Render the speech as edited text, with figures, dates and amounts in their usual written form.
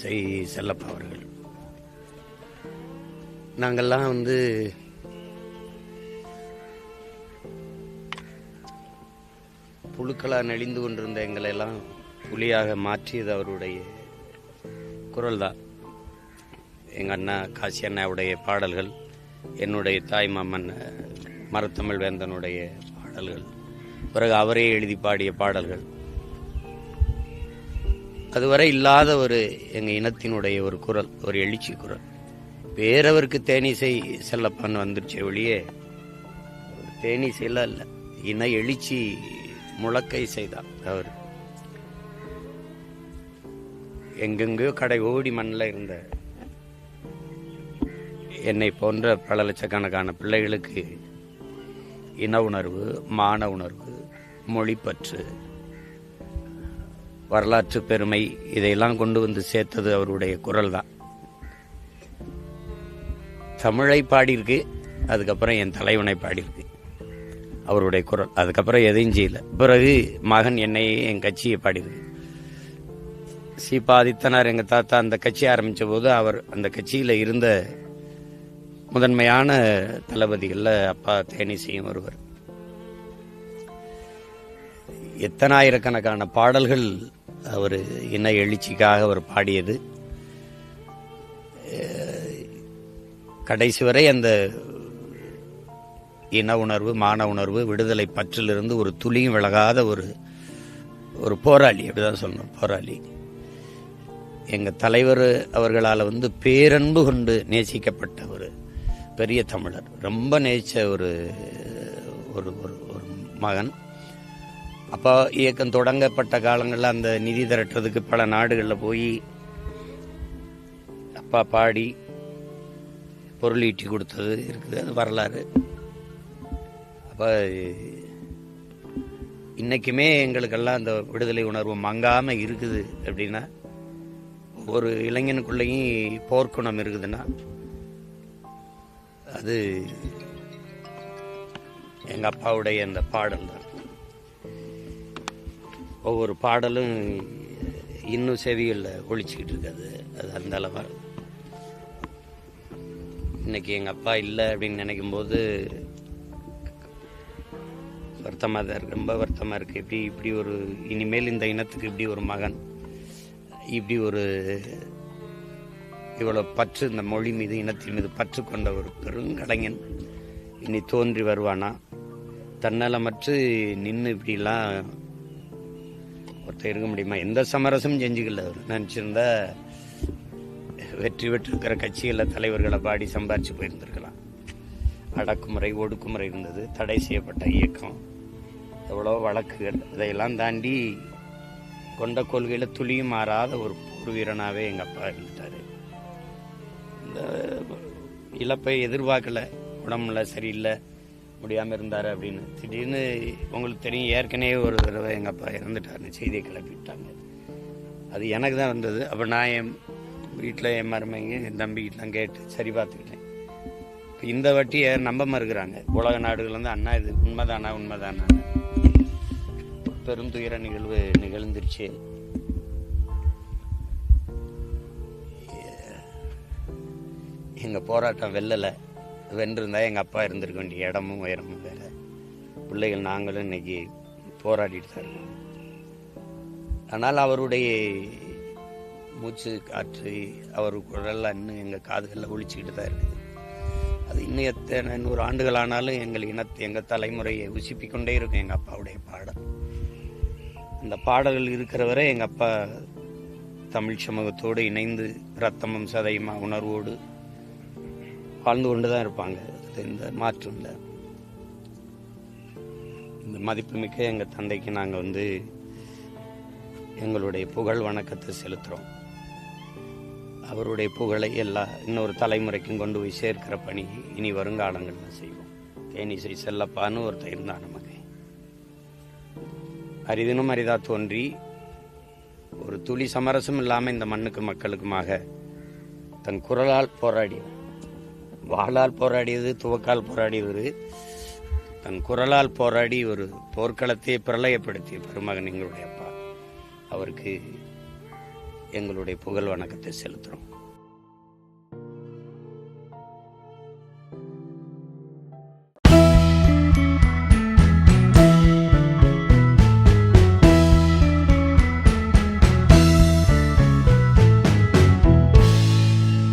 தேனிசை செல்லப்பா அவர்கள். நாங்கள்லாம் புழுக்களாக நெளிந்து கொண்டிருந்த எங்களை எல்லாம் புலியாக மாற்றியது அவருடைய குரல் தான். எங்கள் அண்ணா காசி அண்ணாவுடைய பாடல்கள், என்னுடைய தாய் மாமன் மருத்தமிழ் வேந்தனுடைய பாடல்கள், பிறகு அவரே எழுதி பாடிய பாடல்கள், அதுவரை இல்லாத ஒரு எங்கள் இனத்தினுடைய ஒரு குரல், ஒரு எழுச்சி குரல். வேறவருக்கு தேனிசை செல்லப்பான்னு வந்துருச்சே ஒழியே தேனிசையெல்லாம் இல்லை, இன எழுச்சி முழக்கை செய்தார் அவர். எங்கெங்கோ கடை ஓடி மண்ணில் இருந்த என்னை போன்ற பல லட்சக்கணக்கான பிள்ளைகளுக்கு இன உணர்வு, மான உணர்வு, மொழிப்பற்று, வரலாற்று பெருமை, இதையெல்லாம் கொண்டு வந்து சேர்த்தது அவருடைய குரல் தான். தமிழை பாடியிருக்கு, அதுக்கப்புறம் என் தலைவனை பாடியிருக்கு அவருடைய குரல். அதுக்கப்புறம் எதையும் செய்யல. பிறகு மகன் என்னையே என் கட்சியை பாடியிருக்கு. சீபாதித்தனார் எங்க தாத்தா அந்த கட்சி ஆரம்பிச்ச போது அவர் அந்த கட்சியில இருந்த முதன்மையான தளபதிகள்ல அப்பா தேனிசையும் ஒருவர். எத்தனாயிரக்கணக்கான பாடல்கள் அவர் இன எழுச்சிக்காக அவர் பாடியது. கடைசி வரை அந்த இன உணர்வு, மான உணர்வு, விடுதலை பற்றிலிருந்து ஒரு துளியும் விலகாத ஒரு போராளி, அப்படிதான் சொல்லணும், போராளி. எங்க தலைவர் அவர்களால் பேரன்பு கொண்டு நேசிக்கப்பட்ட ஒரு பெரிய தமிழர், ரொம்ப நேசிச்ச ஒரு மகன். அப்போ இயக்கம் தொடங்கப்பட்ட காலங்களில் அந்த நிதி திரட்டுறதுக்கு பல நாடுகளில் போய் அப்பா பாடி பொருள் ஈட்டி கொடுத்தது இருக்குது, அது வரலாறு. அப்போ இன்னைக்குமே எங்களுக்கெல்லாம் அந்த விடுதலை உணர்வு மங்காம இருக்குது அப்படின்னா, ஒரு இளைஞனுக்குள்ளேயும் போர்க்குணம் இருக்குதுன்னா அது எங்க அப்பாவுடைய அந்த பாடல் தான். ஒவ்வொரு பாடலும் இன்னும் செவிகளில் ஒழிச்சுக்கிட்டு இருக்காது, அது அந்த அளவா. இன்னைக்கு எங்க அப்பா இல்லை அப்படின்னு நினைக்கும் போது வருத்தமாக தான் இருக்கு, ரொம்ப வருத்தமாக இருக்கு. இப்படி ஒரு இனிமேல் இந்த இனத்துக்கு இப்படி ஒரு மகன், இப்படி ஒரு இவ்வளவு பற்று, இந்த மொழி மீது, இனத்தின் மீது பற்று கொண்ட ஒரு பெருங்கலைஞன் இனி தோன்றி வருவானா? தன்னலமற்று நின்று இப்படிலாம் ஒருத்தர் இருக்க முடியுமா? எந்த சமரசமும் செஞ்சுக்கல. அவர் நினச்சிருந்தா வெற்றி பெற்றிருக்கிற கட்சிகளில் தலைவர்களை பாடி சம்பாரிச்சு போயிருந்திருக்கலாம். அடக்குமுறை, ஒடுக்குமுறை இருந்தது, தடை செய்யப்பட்ட இயக்கம், எவ்வளோ வழக்குகள், இதையெல்லாம் தாண்டி கொண்ட கொள்கையில் துளியும் மாறாத ஒரு போர் வீரனாகவே எங்கள் அப்பா இருந்துட்டார். இந்த இழப்பை எதிர்பார்க்கல, உடம்புல சரியில்லை, முடியாமல் இருந்தார் அப்படின்னு. திடீர்னு உங்களுக்கு தெரியும், ஏற்கனவே ஒரு தடவை எங்கள் அப்பா இறந்துட்டாருன்னு செய்தியை கிளப்பிட்டாங்க. அது எனக்கு தான் வந்தது. அப்போ நான் என் வீட்டில் என் மருமைங்க, என் தம்பிக்கிட்டலாம் கேட்டு சரி பார்த்துக்கிட்டேன். இப்போ இந்த வாட்டியை நம்ப மறுக்கிறாங்க உலக நாடுகள் அண்ணா இது உண்மைதானா பெரும் துயர நிகழ்வு நிகழ்ந்துருச்சு. எங்க போராட்டம் வென்றிருந்தா எங்க அப்பா இருந்திருக்க வேண்டிய இடமும் உயரமும் வேற. பிள்ளைகள் நாங்களும் இன்னைக்கு போராடிட்டு தான் இருக்கோம். ஆனால் அவருடைய மூச்சு காற்று, அவர் குரல் இன்னும் எங்க காதுகளில் ஒழிச்சுக்கிட்டு தான் இருக்குது. அது இன்னும் எத்தனை 100 ஆண்டுகள் ஆனாலும் எங்கள் தலைமுறையை உசிப்பிக்கொண்டே இருக்கும் எங்க அப்பாவுடைய பாடல். இந்த பாடல்கள் இருக்கிற வரை எங்க அப்பா தமிழ் சமூகத்தோடு இணைந்து ரத்தமும் சதையுமா உணர்வோடு வாழ்ந்து கொண்டுதான் இருப்பாங்க. இந்த மாற்றம் இல்லை. இந்த மதிப்புமிக்க எங்க தந்தைக்கு நாங்க எங்களுடைய புகழ் வணக்கத்தை செலுத்துறோம். அவருடைய புகழை இன்னொரு தலைமுறைக்கும் கொண்டு போய் சேர்க்கிற பணி இனி வருங்காலங்களில் செய்வோம். தேனிசை செல்லப்பான்னு ஒருத்தர் இருந்தான் நமக்கு. அரிதினும் அரிதா தோன்றி ஒரு துளி சமரசம் இல்லாமல் இந்த மண்ணுக்கு மக்களுக்குமாக தன் குரலால் போராடியவர். வாளால் போராடியது, துவக்கால் போராடியவர், தன் குரலால் போராடி ஒரு போர்க்களத்தை பிரளயப்படுத்திய பெருமகன் எங்களுடைய அப்பா. அவருக்கு எங்களுடைய புகழ் வணக்கத்தை செலுத்துகிறோம்.